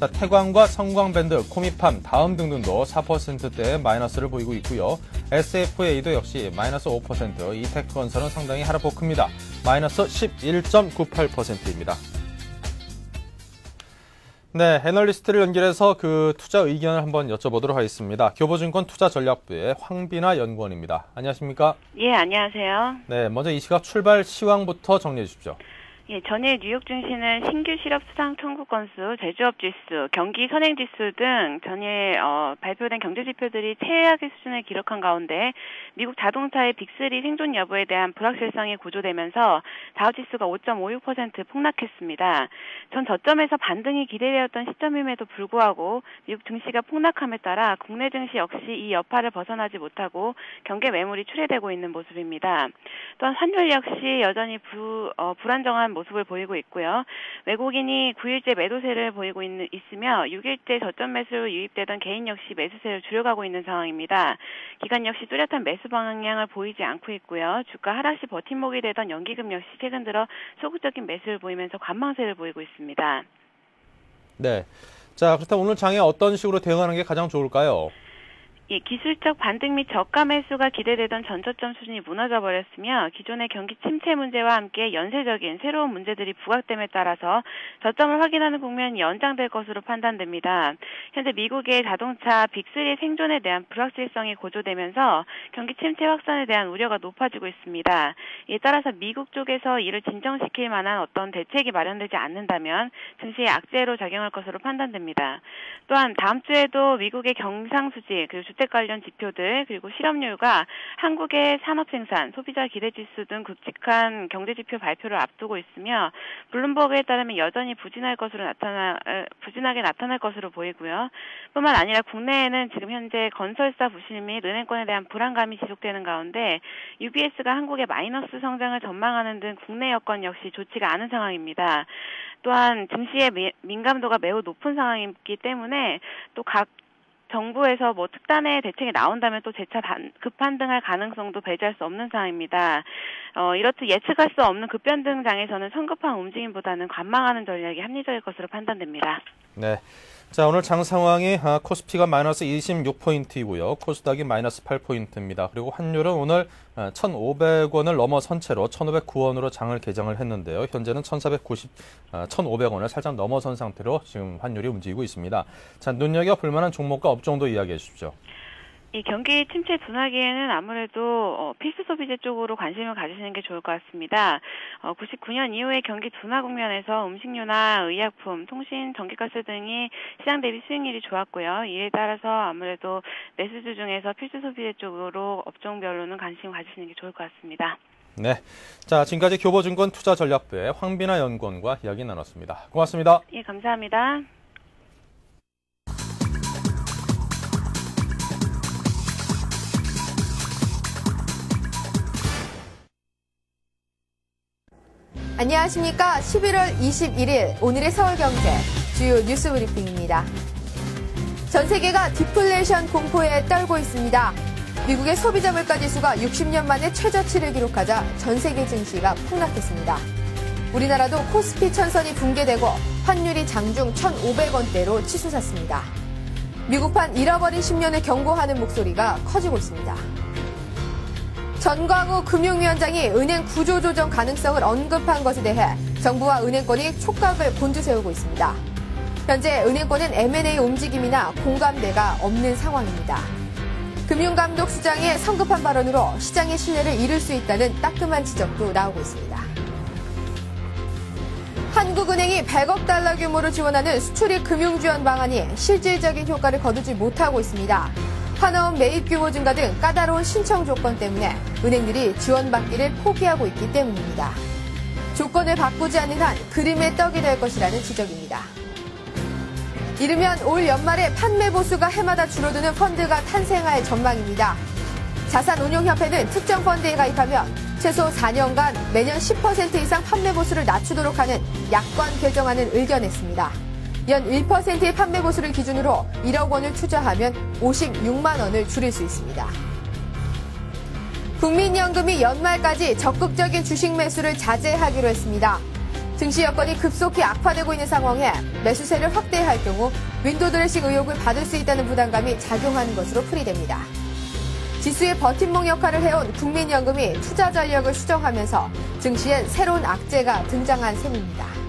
자, 태광과 성광밴드, 코미팜, 다음 등등도 4%대의 마이너스를 보이고 있고요. SFA도 역시 마이너스 5%, 이테크건설은 상당히 하락폭 큽니다. 마이너스 11.98%입니다. 네, 애널리스트를 연결해서 그 투자 의견을 한번 여쭤보도록 하겠습니다. 교보증권 투자전략부의 황비나 연구원입니다. 안녕하십니까? 예, 안녕하세요. 네, 먼저 이 시각 출발 시황부터 정리해 주십시오. 예, 전일 뉴욕 증시는 신규 실업 수상 청구 건수, 제조업 지수, 경기 선행 지수 등 전일 발표된 경제 지표들이 최악의 수준을 기록한 가운데 미국 자동차의 빅3 생존 여부에 대한 불확실성이 고조되면서 다우 지수가 5.56% 폭락했습니다. 전 저점에서 반등이 기대되었던 시점임에도 불구하고 미국 증시가 폭락함에 따라 국내 증시 역시 이 여파를 벗어나지 못하고 경계 매물이 출회되고 있는 모습입니다. 또한 환율 역시 여전히 불안정한 모습을 보이고 있고요. 외국인이 9일째 매도세를 보이고 있으며 6일째 저점 매수로 유입되던 개인 역시 매수세를 줄여가고 있는 상황입니다. 기관 역시 뚜렷한 매수 방향을 보이지 않고 있고요. 주가 하락 시 버팀목이 되던 연기금 역시 최근 들어 소극적인 매수를 보이면서 관망세를 보이고 있습니다. 네. 자, 그렇다면 오늘 장에 어떤 식으로 대응하는 게 가장 좋을까요? 예, 기술적 반등 및 저가 매수가 기대되던 전저점 수준이 무너져 버렸으며 기존의 경기 침체 문제와 함께 연쇄적인 새로운 문제들이 부각됨에 따라서 저점을 확인하는 국면이 연장될 것으로 판단됩니다. 현재 미국의 자동차 빅3 생존에 대한 불확실성이 고조되면서 경기 침체 확산에 대한 우려가 높아지고 있습니다. 이에 따라서 미국 쪽에서 이를 진정시킬 만한 어떤 대책이 마련되지 않는다면 증시에 악재로 작용할 것으로 판단됩니다. 또한 다음 주에도 미국의 경상수지 그리고 주택 관련 지표들 그리고 실업률과 한국의 산업생산, 소비자 기대지수 등 굵직한 경제지표 발표를 앞두고 있으며 블룸버그에 따르면 여전히 부진하게 나타날 것으로 보이고요. 뿐만 아니라 국내에는 지금 현재 건설사 부실 및 은행권에 대한 불안감이 지속되는 가운데 UBS가 한국의 마이너스 성장을 전망하는 등 국내 여건 역시 좋지가 않은 상황입니다. 또한 증시의 민감도가 매우 높은 상황이기 때문에 또 각 정부에서 특단의 대책이 나온다면 또 재차 급반등할 가능성도 배제할 수 없는 상황입니다. 이렇듯 예측할 수 없는 급변등장에서는 성급한 움직임보다는 관망하는 전략이 합리적일 것으로 판단됩니다. 네. 자, 오늘 장 상황이 코스피가 마이너스 26포인트이고요. 코스닥이 마이너스 8포인트입니다. 그리고 환율은 오늘 1,500원을 넘어선 채로 1,509원으로 장을 개장을 했는데요. 현재는 1,500원을 살짝 넘어선 상태로 지금 환율이 움직이고 있습니다. 자, 눈여겨볼 만한 종목과 업종도 이야기해 주십시오. 이 경기 침체 둔화기에는 아무래도 필수 소비재 쪽으로 관심을 가지시는 게 좋을 것 같습니다. 99년 이후에 경기 둔화 국면에서 음식료나 의약품, 통신, 전기가스 등이 시장 대비 수익률이 좋았고요. 이에 따라서 아무래도 매수주 중에서 필수 소비재 쪽으로 업종별로는 관심 가지시는 게 좋을 것 같습니다. 네. 자, 지금까지 교보증권 투자전략부의 황비나 연구원과 이야기 나눴습니다. 고맙습니다. 예, 감사합니다. 안녕하십니까. 11월 21일 오늘의 서울경제 주요 뉴스 브리핑입니다. 전 세계가 디플레이션 공포에 떨고 있습니다. 미국의 소비자 물가지수가 60년 만에 최저치를 기록하자 전 세계 증시가 폭락했습니다. 우리나라도 코스피 천선이 붕괴되고 환율이 장중 1,500원대로 치솟았습니다. 미국판 잃어버린 10년을 경고하는 목소리가 커지고 있습니다. 전광우 금융위원장이 은행 구조조정 가능성을 언급한 것에 대해 정부와 은행권이 촉각을 곤두세우고 있습니다. 현재 은행권은 M&A 움직임이나 공감대가 없는 상황입니다. 금융감독수장의 성급한 발언으로 시장의 신뢰를 잃을 수 있다는 따끔한 지적도 나오고 있습니다. 한국은행이 100억 달러 규모로 지원하는 수출입 금융지원 방안이 실질적인 효과를 거두지 못하고 있습니다. 한화원 매입 규모 증가 등 까다로운 신청 조건 때문에 은행들이 지원받기를 포기하고 있기 때문입니다. 조건을 바꾸지 않는 한 그림의 떡이 될 것이라는 지적입니다. 이르면 올 연말에 판매 보수가 해마다 줄어드는 펀드가 탄생할 전망입니다. 자산운용협회는 특정 펀드에 가입하면 최소 4년간 매년 10% 이상 판매 보수를 낮추도록 하는 약관 개정안을 의견했습니다. 연 1%의 판매 보수를 기준으로 1억 원을 투자하면 56만 원을 줄일 수 있습니다. 국민연금이 연말까지 적극적인 주식 매수를 자제하기로 했습니다. 증시 여건이 급속히 악화되고 있는 상황에 매수세를 확대할 경우 윈도우 드레싱 의혹을 받을 수 있다는 부담감이 작용하는 것으로 풀이됩니다. 지수의 버팀목 역할을 해온 국민연금이 투자 전략을 수정하면서 증시엔 새로운 악재가 등장한 셈입니다.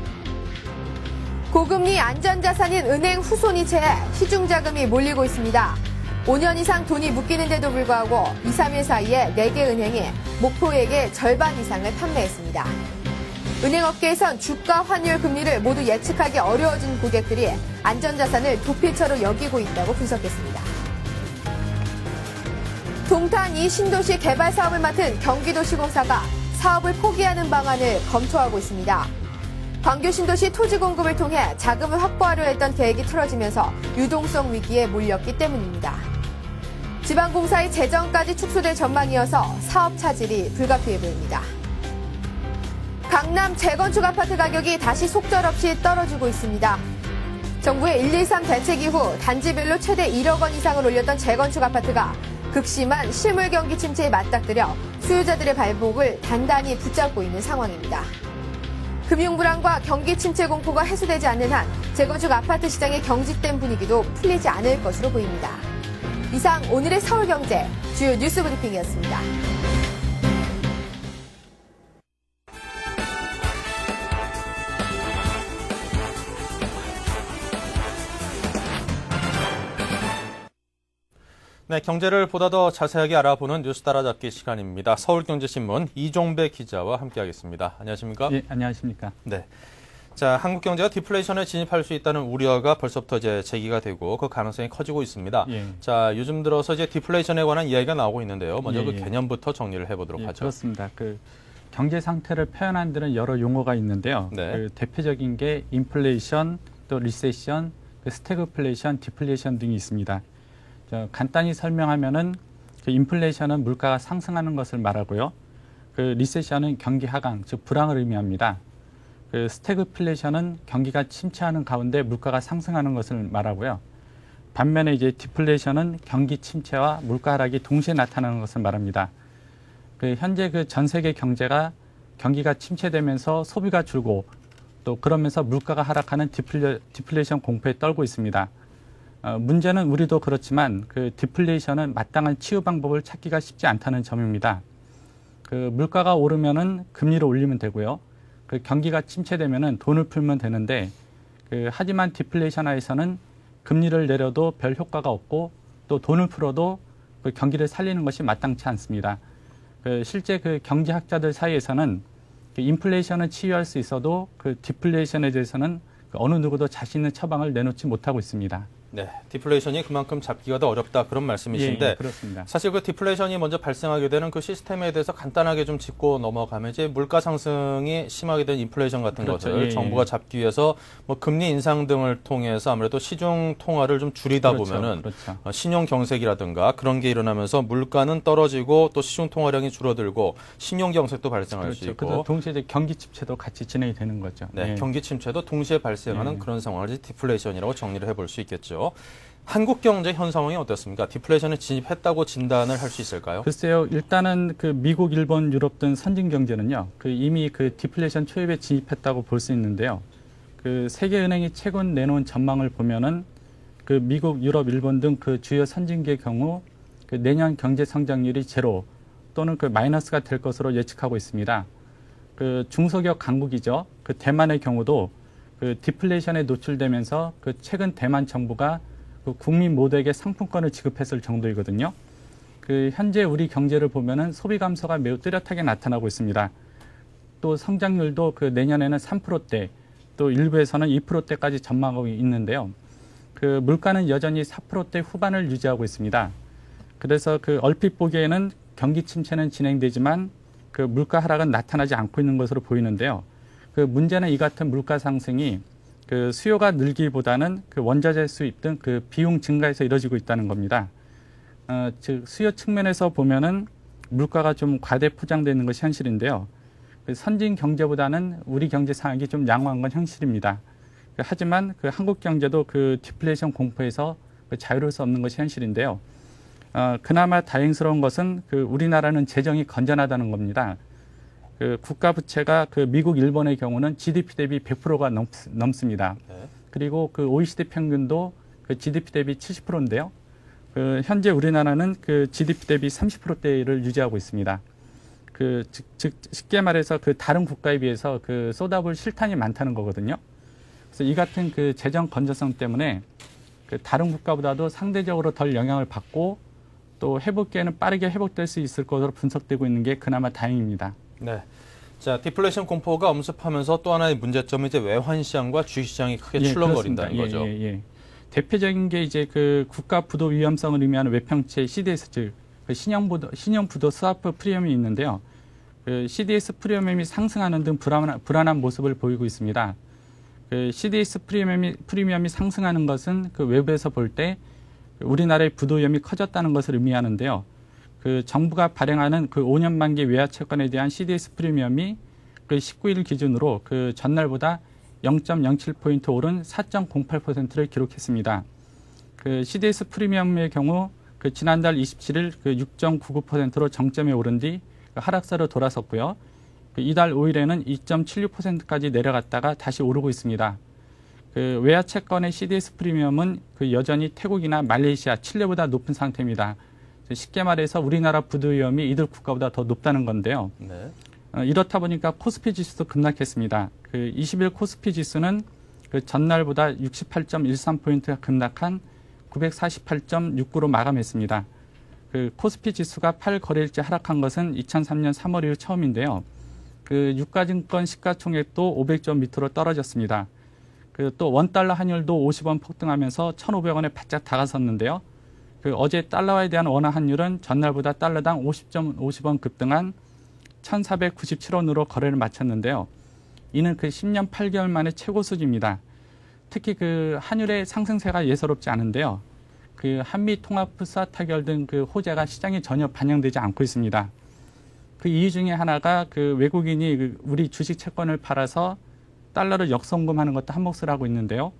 고금리 안전자산인 은행 후손이체에 시중자금이 몰리고 있습니다. 5년 이상 돈이 묶이는데도 불구하고 2, 3일 사이에 4개 은행이 목표액의 절반 이상을 판매했습니다. 은행업계에선 주가 환율 금리를 모두 예측하기 어려워진 고객들이 안전자산을 도피처로 여기고 있다고 분석했습니다. 동탄 2신도시 개발 사업을 맡은 경기도시공사가 사업을 포기하는 방안을 검토하고 있습니다. 광교신도시 토지 공급을 통해 자금을 확보하려 했던 계획이 틀어지면서 유동성 위기에 몰렸기 때문입니다. 지방공사의 재정까지 축소될 전망이어서 사업 차질이 불가피해 보입니다. 강남 재건축 아파트 가격이 다시 속절없이 떨어지고 있습니다. 정부의 113 대책 이후 단지별로 최대 1억 원 이상을 올렸던 재건축 아파트가 극심한 실물 경기 침체에 맞닥뜨려 수요자들의 발목을 단단히 붙잡고 있는 상황입니다. 금융불안과 경기 침체 공포가 해소되지 않는 한 재건축 아파트 시장의 경직된 분위기도 풀리지 않을 것으로 보입니다. 이상 오늘의 서울경제 주요 뉴스 브리핑이었습니다. 네, 경제를 보다 더 자세하게 알아보는 뉴스 따라잡기 시간입니다. 서울경제신문 이종배 기자와 함께하겠습니다. 안녕하십니까? 예, 안녕하십니까? 네. 자, 한국 경제가 디플레이션에 진입할 수 있다는 우려가 벌써부터 이제 제기가 되고 그 가능성이 커지고 있습니다. 예. 자, 요즘 들어서 이제 디플레이션에 관한 이야기가 나오고 있는데요. 먼저 예, 그 예. 개념부터 정리를 해보도록 하죠. 그렇습니다. 그 경제 상태를 표현하는 데는 여러 용어가 있는데요. 네. 그 대표적인 게 인플레이션, 또 리세션, 스태그플레이션, 디플레이션 등이 있습니다. 간단히 설명하면은 그 인플레이션은 물가가 상승하는 것을 말하고요. 그 리세션은 경기 하강, 즉 불황을 의미합니다. 그 스태그플레이션은 경기가 침체하는 가운데 물가가 상승하는 것을 말하고요. 반면에 이제 디플레이션은 경기 침체와 물가 하락이 동시에 나타나는 것을 말합니다. 그 현재 그 전 세계 경제가 경기가 침체되면서 소비가 줄고 또 그러면서 물가가 하락하는 디플레이션 공포에 떨고 있습니다. 문제는 우리도 그렇지만 그 디플레이션은 마땅한 치유 방법을 찾기가 쉽지 않다는 점입니다. 그 물가가 오르면은 금리를 올리면 되고요. 그 경기가 침체되면은 돈을 풀면 되는데 하지만 디플레이션하에서는 금리를 내려도 별 효과가 없고 또 돈을 풀어도 그 경기를 살리는 것이 마땅치 않습니다. 실제 그 경제학자들 사이에서는 인플레이션을 치유할 수 있어도 그 디플레이션에 대해서는 어느 누구도 자신 있는 처방을 내놓지 못하고 있습니다. 네, 디플레이션이 그만큼 잡기가 더 어렵다 그런 말씀이신데 예, 그렇습니다. 사실 그 디플레이션이 먼저 발생하게 되는 그 시스템에 대해서 간단하게 좀 짚고 넘어가면 이제 물가 상승이 심하게 된 인플레이션 같은 그렇죠. 것을 예, 정부가 잡기 위해서 뭐 금리 인상 등을 통해서 아무래도 시중 통화를 좀 줄이다 그렇죠. 보면은 그렇죠. 신용 경색이라든가 그런 게 일어나면서 물가는 떨어지고 또 시중 통화량이 줄어들고 신용 경색도 발생할 수 있고 그렇죠. 동시에 이제 경기 침체도 같이 진행이 되는 거죠. 네, 예. 경기 침체도 동시에 발생하는 예. 그런 상황을 이제 디플레이션이라고 정리를 해볼 수 있겠죠. 한국 경제 현 상황이 어떻습니까? 디플레이션에 진입했다고 진단을 할 수 있을까요? 글쎄요, 일단은 그 미국, 일본, 유럽 등 선진 경제는요, 그 이미 그 디플레이션 초입에 진입했다고 볼 수 있는데요. 그 세계은행이 최근 내놓은 전망을 보면은 그 미국, 유럽, 일본 등 그 주요 선진계의 경우 그 내년 경제 성장률이 제로 또는 그 마이너스가 될 것으로 예측하고 있습니다. 그 중소기업 강국이죠. 그 대만의 경우도 그 디플레이션에 노출되면서 그 최근 대만 정부가 그 국민 모두에게 상품권을 지급했을 정도이거든요. 그 현재 우리 경제를 보면은 소비 감소가 매우 뚜렷하게 나타나고 있습니다. 또 성장률도 그 내년에는 3%대, 또 일부에서는 2%대까지 전망하고 있는데요. 그 물가는 여전히 4%대 후반을 유지하고 있습니다. 그래서 그 얼핏 보기에는 경기 침체는 진행되지만 그 물가 하락은 나타나지 않고 있는 것으로 보이는데요. 그 문제는 이 같은 물가 상승이 그 수요가 늘기보다는 그 원자재 수입 등 그 비용 증가에서 이뤄지고 있다는 겁니다. 즉 수요 측면에서 보면은 물가가 좀 과대 포장되어 있는 것이 현실인데요. 그 선진 경제보다는 우리 경제 상황이 좀 양호한 건 현실입니다. 하지만 그 한국 경제도 그 디플레이션 공포에서 자유로울 수 없는 것이 현실인데요. 그나마 다행스러운 것은 그 우리나라는 재정이 건전하다는 겁니다. 그 국가 부채가 그 미국, 일본의 경우는 GDP 대비 100%가 넘습니다. 네. 그리고 그 OECD 평균도 그 GDP 대비 70%인데요. 그 현재 우리나라는 그 GDP 대비 30%대를 유지하고 있습니다. 그 즉 쉽게 말해서 그 다른 국가에 비해서 그 쏟아부을 실탄이 많다는 거거든요. 그래서 이 같은 그 재정 건전성 때문에 그 다른 국가보다도 상대적으로 덜 영향을 받고 또 회복기에는 빠르게 회복될 수 있을 것으로 분석되고 있는 게 그나마 다행입니다. 네. 자, 디플레이션 공포가 엄습하면서 또 하나의 문제점은 이제 외환 시장과 주식 시장이 크게 출렁거린다는 거죠. 대표적인 게 이제 그 국가 부도 위험성을 의미하는 외평채 CDS, 즉 그 신용 부도 스와프 프리미엄이 있는데요. 그 CDS 프리미엄이 상승하는 등 불안한 모습을 보이고 있습니다. 그 CDS 프리미엄이 상승하는 것은 그 외부에서 볼 때 우리나라의 부도 위험이 커졌다는 것을 의미하는데요. 그 정부가 발행하는 그 5년 만기 외화 채권에 대한 CDS 프리미엄이 그 19일 기준으로 그 전날보다 0.07포인트 오른 4.08%를 기록했습니다. 그 CDS 프리미엄의 경우 그 지난달 27일 그 6.99%로 정점에 오른 뒤 하락세로 돌아섰고요. 그 이달 5일에는 2.76%까지 내려갔다가 다시 오르고 있습니다. 그 외화 채권의 CDS 프리미엄은 그 여전히 태국이나 말레이시아, 칠레보다 높은 상태입니다. 쉽게 말해서 우리나라 부도 위험이 이들 국가보다 더 높다는 건데요. 네. 이렇다 보니까 코스피 지수도 급락했습니다. 그 20일 코스피 지수는 그 전날보다 68.13포인트가 급락한 948.69로 마감했습니다. 그 코스피 지수가 8거래일째 하락한 것은 2003년 3월 이후 처음인데요. 그 유가증권 시가총액도 500점 밑으로 떨어졌습니다. 그 또 원달러 환율도 50원 폭등하면서 1,500원에 바짝 다가섰는데요. 그 어제 달러화에 대한 원화 환율은 전날보다 달러당 50원 급등한 1,497원으로 거래를 마쳤는데요. 이는 그 10년 8개월 만에 최고 수준입니다. 특히 그 환율의 상승세가 예사롭지 않은데요. 그 한미 통합 푸사 타결 등 그 호재가 시장에 전혀 반영되지 않고 있습니다. 그 이유 중에 하나가 그 외국인이 그 우리 주식 채권을 팔아서 달러를 역송금하는 것도 한몫을 하고 있는데요.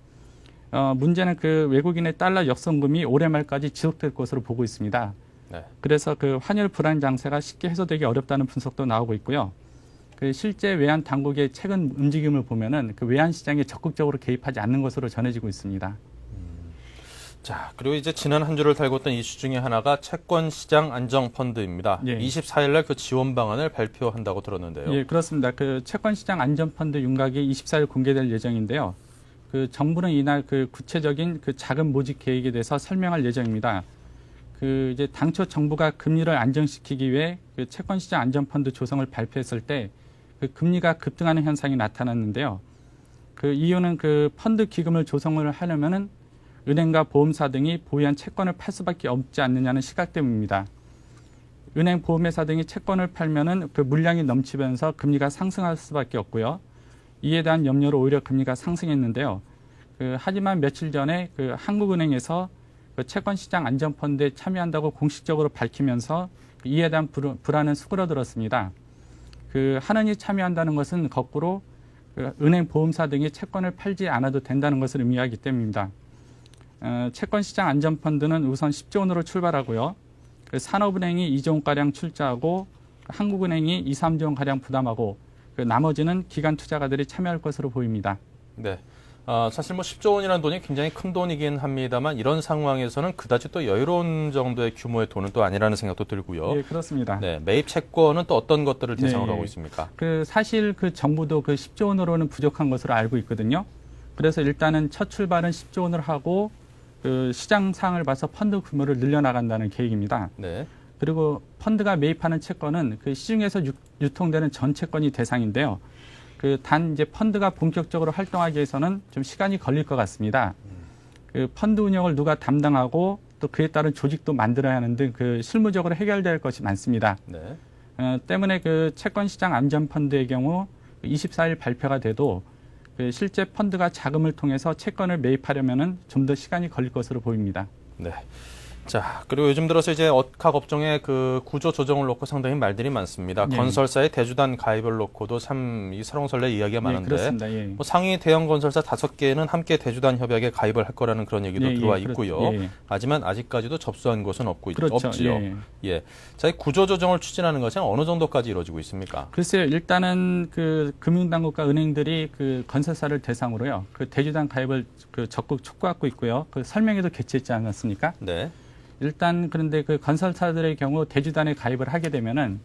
문제는 그 외국인의 달러 역송금이 올해 말까지 지속될 것으로 보고 있습니다. 네. 그래서 그 환율 불안 장세가 쉽게 해소되기 어렵다는 분석도 나오고 있고요. 그 실제 외환 당국의 최근 움직임을 보면은 그 외환 시장에 적극적으로 개입하지 않는 것으로 전해지고 있습니다. 자, 그리고 이제 지난 한 주를 달궜던 이슈 중에 하나가 채권 시장 안정 펀드입니다. 예. 24일 날 그 지원 방안을 발표한다고 들었는데요. 예, 그렇습니다. 그 채권 시장 안전 펀드 윤곽이 24일 공개될 예정인데요. 그 정부는 이날 그 구체적인 그 자금 모집 계획에 대해서 설명할 예정입니다. 그 이제 당초 정부가 금리를 안정시키기 위해 그 채권 시장 안전 펀드 조성을 발표했을 때 그 금리가 급등하는 현상이 나타났는데요. 그 이유는 그 펀드 기금을 조성을 하려면은 은행과 보험사 등이 보유한 채권을 팔 수밖에 없지 않느냐는 시각 때문입니다. 은행, 보험회사 등이 채권을 팔면은 그 물량이 넘치면서 금리가 상승할 수밖에 없고요. 이에 대한 염려로 오히려 금리가 상승했는데요. 그 하지만 며칠 전에 그 한국은행에서 그 채권 시장 안전 펀드에 참여한다고 공식적으로 밝히면서 이에 대한 불안은 수그러들었습니다. 그 한은이 참여한다는 것은 거꾸로 그 은행, 보험사 등이 채권을 팔지 않아도 된다는 것을 의미하기 때문입니다. 채권 시장 안전 펀드는 우선 10조 원으로 출발하고요. 그 산업은행이 2조 원가량 출자하고 한국은행이 2, 3조 원가량 부담하고 그 나머지는 기관 투자가들이 참여할 것으로 보입니다. 네. 사실 뭐 10조 원이라는 돈이 굉장히 큰 돈이긴 합니다만 이런 상황에서는 그다지 또 여유로운 정도의 규모의 돈은 또 아니라는 생각도 들고요. 예, 그렇습니다. 네, 매입 채권은 또 어떤 것들을 대상으로 하고 있습니까? 그 사실 그 정부도 그 10조 원으로는 부족한 것으로 알고 있거든요. 그래서 일단은 첫 출발은 10조 원을 하고 그 시장 상황을 봐서 펀드 규모를 늘려나간다는 계획입니다. 네. 그리고 펀드가 매입하는 채권은 그 시중에서 유통되는 전 채권이 대상인데요. 그 단 이제 펀드가 본격적으로 활동하기 위해서는 좀 시간이 걸릴 것 같습니다. 그 펀드 운영을 누가 담당하고 또 그에 따른 조직도 만들어야 하는 등 그 실무적으로 해결될 것이 많습니다. 네. 때문에 그 채권 시장 안전 펀드의 경우 24일 발표가 돼도 그 실제 펀드가 자금을 통해서 채권을 매입하려면은 좀 더 시간이 걸릴 것으로 보입니다. 네. 자, 그리고 요즘 들어서 이제 각 업종의 그 구조 조정을 놓고 상당히 말들이 많습니다. 예. 건설사의 대주단 가입을 놓고도 참 이 설왕설래 이야기가 많은데, 그렇습니다. 예. 뭐 상위 대형 건설사 5개는 함께 대주단 협약에 가입을 할 거라는 그런 얘기도 들어와 있고요. 예. 하지만 아직까지도 접수한 곳은 그렇죠. 없지요. 예. 예. 자, 이 구조 조정을 추진하는 것은 어느 정도까지 이루어지고 있습니까? 글쎄요, 일단은 그 금융당국과 은행들이 그 건설사를 대상으로요, 그 대주단 가입을 그 적극 촉구하고 있고요. 그 설명회도 개최했지 않았습니까? 네. 일단 그런데 그 건설사들의 경우 대주단에 가입을 하게 되면은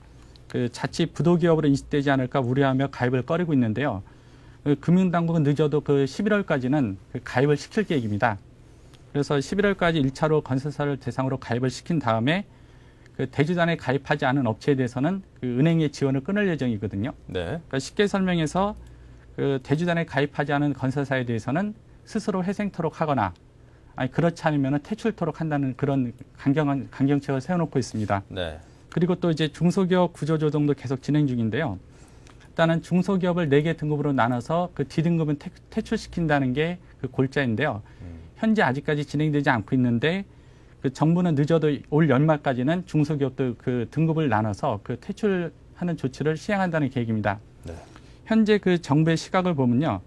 그 자칫 부도기업으로 인식되지 않을까 우려하며 가입을 꺼리고 있는데요. 그 금융당국은 늦어도 그 11월까지는 그 가입을 시킬 계획입니다. 그래서 11월까지 1차로 건설사를 대상으로 가입을 시킨 다음에 그 대주단에 가입하지 않은 업체에 대해서는 그 은행의 지원을 끊을 예정이거든요. 네. 그러니까 쉽게 설명해서 그 대주단에 가입하지 않은 건설사에 대해서는 스스로 회생토록 하거나 아니 그렇지 않으면 퇴출토록 한다는 그런 강경책을 세워놓고 있습니다. 네. 그리고 또 이제 중소기업 구조조정도 계속 진행 중인데요. 일단은 중소기업을 4개 등급으로 나눠서 그 D등급은 퇴출시킨다는 게 그 골자인데요. 현재 아직까지 진행되지 않고 있는데 그 정부는 늦어도 올 연말까지는 중소기업들 그 등급을 나눠서 그 퇴출하는 조치를 시행한다는 계획입니다. 네. 현재 그 정부의 시각을 보면요.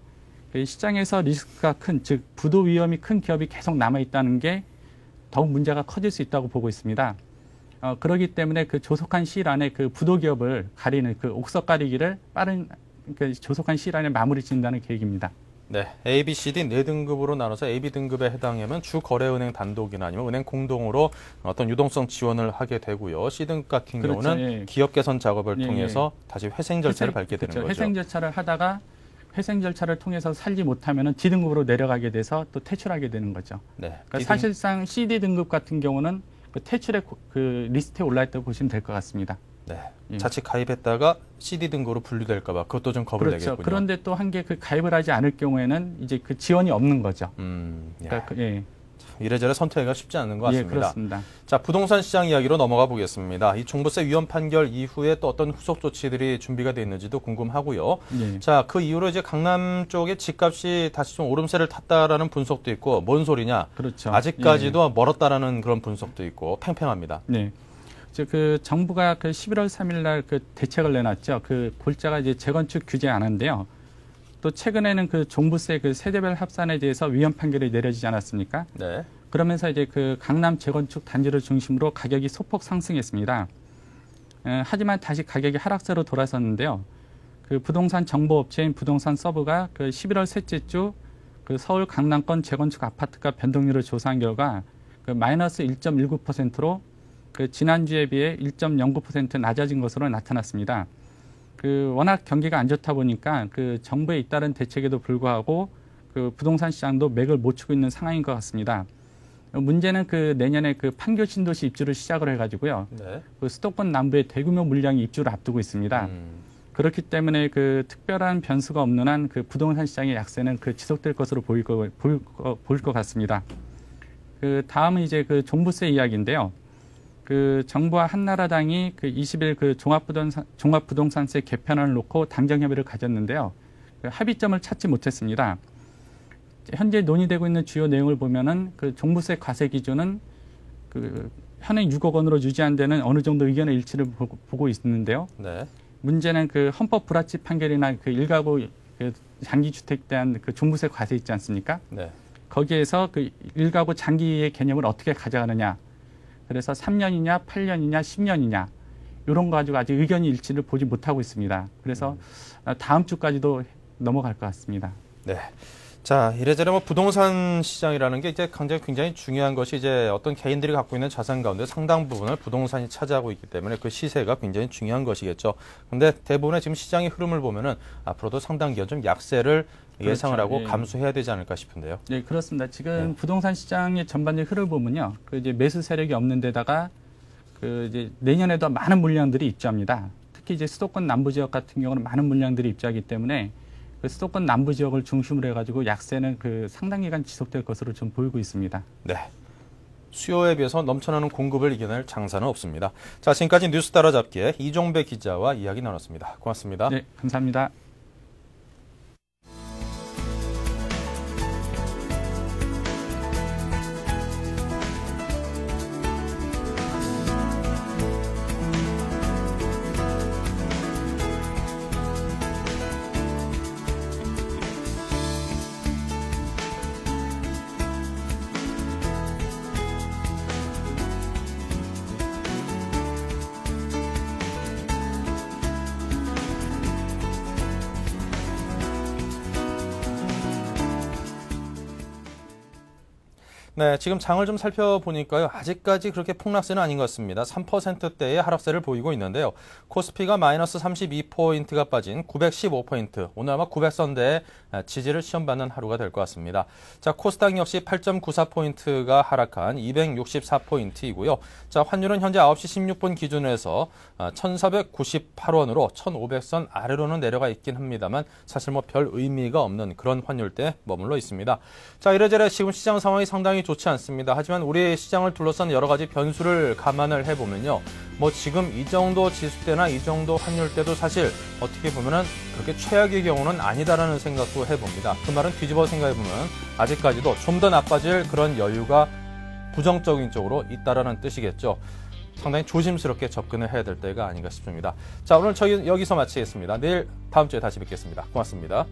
시장에서 리스크가 큰, 즉 부도 위험이 큰 기업이 계속 남아있다는 게 더욱 문제가 커질 수 있다고 보고 있습니다. 그렇기 때문에 그 조속한 시일 안에 그 부도 기업을 가리는 그 옥석 가리기를 빠른 그 조속한 시일 안에 마무리 짓는다는 계획입니다. 네, A, B, C, D 4등급으로 나눠서 A, B 등급에 해당하면 주거래은행 단독이나 아니면 은행 공동으로 어떤 유동성 지원을 하게 되고요. C등급 같은 그렇죠. 경우는 예. 기업 개선 작업을 예, 통해서 다시 회생 절차를 밟게 되는 그렇죠. 거죠. 회생 절차를 하다가 회생 절차를 통해서 살지 못하면 D등급으로 내려가게 돼서 또 퇴출하게 되는 거죠. 네, 그러니까 사실상 CD 등급 같은 경우는 그 퇴출의 그 리스트에 올라있다고 보시면 될 것 같습니다. 네, 예. 자칫 가입했다가 CD 등급으로 분류될까 봐 그것도 좀 겁을 그렇죠. 내겠군요. 그런데 또 한 개 그 가입을 하지 않을 경우에는 이제 그 지원이 없는 거죠. 예. 그러니까 예. 이래저래 선택하기가 쉽지 않은 것 예, 같습니다. 그렇습니다. 자, 부동산 시장 이야기로 넘어가 보겠습니다. 이 종부세 위헌 판결 이후에 또 어떤 후속 조치들이 준비가 돼 있는지도 궁금하고요. 예. 자, 그 이후로 이제 강남 쪽에 집값이 다시 좀 오름세를 탔다라는 분석도 있고, 뭔 소리냐? 그렇죠. 아직까지도 멀었다라는 그런 분석도 있고, 팽팽합니다. 네. 그 정부가 그 11월 3일 날 그 대책을 내놨죠. 그 골자가 이제 재건축 규제 안인데요. 또 최근에는 그 종부세 그 세대별 합산에 대해서 위헌 판결이 내려지지 않았습니까? 네. 그러면서 이제 그 강남 재건축 단지를 중심으로 가격이 소폭 상승했습니다. 하지만 다시 가격이 하락세로 돌아섰는데요. 그 부동산 정보업체인 부동산 서브가 그 11월 셋째 주 그 서울 강남권 재건축 아파트가 변동률을 조사한 결과 그 마이너스 1.19%로 그 지난주에 비해 1.09% 낮아진 것으로 나타났습니다. 그 워낙 경기가 안 좋다 보니까 그 정부의 잇따른 대책에도 불구하고 그 부동산 시장도 맥을 못 추고 있는 상황인 것 같습니다. 문제는 그 내년에 그 판교 신도시 입주를 시작을 해가지고요. 네. 그 수도권 남부에 대규모 물량이 입주를 앞두고 있습니다. 그렇기 때문에 그 특별한 변수가 없는 한 그 부동산 시장의 약세는 그 지속될 것으로 보일 것 같습니다. 그 다음은 이제 그 종부세 이야기인데요. 그 정부와 한나라당이 그 20일 그 종합부동산세 개편안을 놓고 당정 협의를 가졌는데요. 그 합의점을 찾지 못했습니다. 현재 논의되고 있는 주요 내용을 보면은 그 종부세 과세 기준은 그 현행 6억 원으로 유지한 데는 어느 정도 의견의 일치를 보고 있는데요. 네. 문제는 그 헌법 불합치 판결이나 그 일가구 그 장기주택에 대한 그 종부세 과세 있지 않습니까? 네. 거기에서 그 일가구 장기의 개념을 어떻게 가져가느냐. 그래서 3년이냐, 8년이냐, 10년이냐. 이런 거 가지고 아직 의견이 일치를 보지 못하고 있습니다. 그래서 다음 주까지도 넘어갈 것 같습니다. 네. 자, 이래저래 뭐 부동산 시장이라는 게 이제 굉장히 중요한 것이 이제 어떤 개인들이 갖고 있는 자산 가운데 상당 부분을 부동산이 차지하고 있기 때문에 그 시세가 굉장히 중요한 것이겠죠. 근데 대부분의 지금 시장의 흐름을 보면은 앞으로도 상당 기간 좀 약세를 그렇죠. 예상을 하고 예. 감수해야 되지 않을까 싶은데요. 네, 그렇습니다. 지금 부동산 시장의 전반적인 흐름을 보면요. 그 이제 매수 세력이 없는 데다가 그 이제 내년에도 많은 물량들이 입주합니다. 특히 이제 수도권 남부 지역 같은 경우는 많은 물량들이 입주하기 때문에 그 수도권 남부 지역을 중심으로 해가지고 약세는 그 상당 기간 지속될 것으로 좀 보이고 있습니다. 네. 수요에 비해서 넘쳐나는 공급을 이겨낼 장사는 없습니다. 자, 지금까지 뉴스 따라잡기에 이종배 기자와 이야기 나눴습니다. 고맙습니다. 네, 감사합니다. 네, 지금 장을 좀 살펴보니까요. 아직까지 그렇게 폭락세는 아닌 것 같습니다. 3%대의 하락세를 보이고 있는데요. 코스피가 마이너스 32포인트가 빠진 915포인트. 오늘 아마 900선대의 지지를 시험받는 하루가 될 것 같습니다. 자, 코스닥 역시 8.94포인트가 하락한 264포인트이고요. 자, 환율은 현재 9시 16분 기준에서 1,498원으로 1,500선 아래로는 내려가 있긴 합니다만 사실 뭐 별 의미가 없는 그런 환율대에 머물러 있습니다. 자, 이래저래 지금 시장 상황이 상당히 좋지 않습니다. 하지만 우리 시장을 둘러싼 여러 가지 변수를 감안을 해보면요. 뭐 지금 이 정도 지수대나 이 정도 환율대도 사실 어떻게 보면은 그렇게 최악의 경우는 아니다라는 생각도 해봅니다. 그 말은 뒤집어 생각해보면 아직까지도 좀 더 나빠질 그런 여유가 부정적인 쪽으로 있다라는 뜻이겠죠. 상당히 조심스럽게 접근을 해야 될 때가 아닌가 싶습니다. 자, 오늘 저희 여기서 마치겠습니다. 내일 다음 주에 다시 뵙겠습니다. 고맙습니다.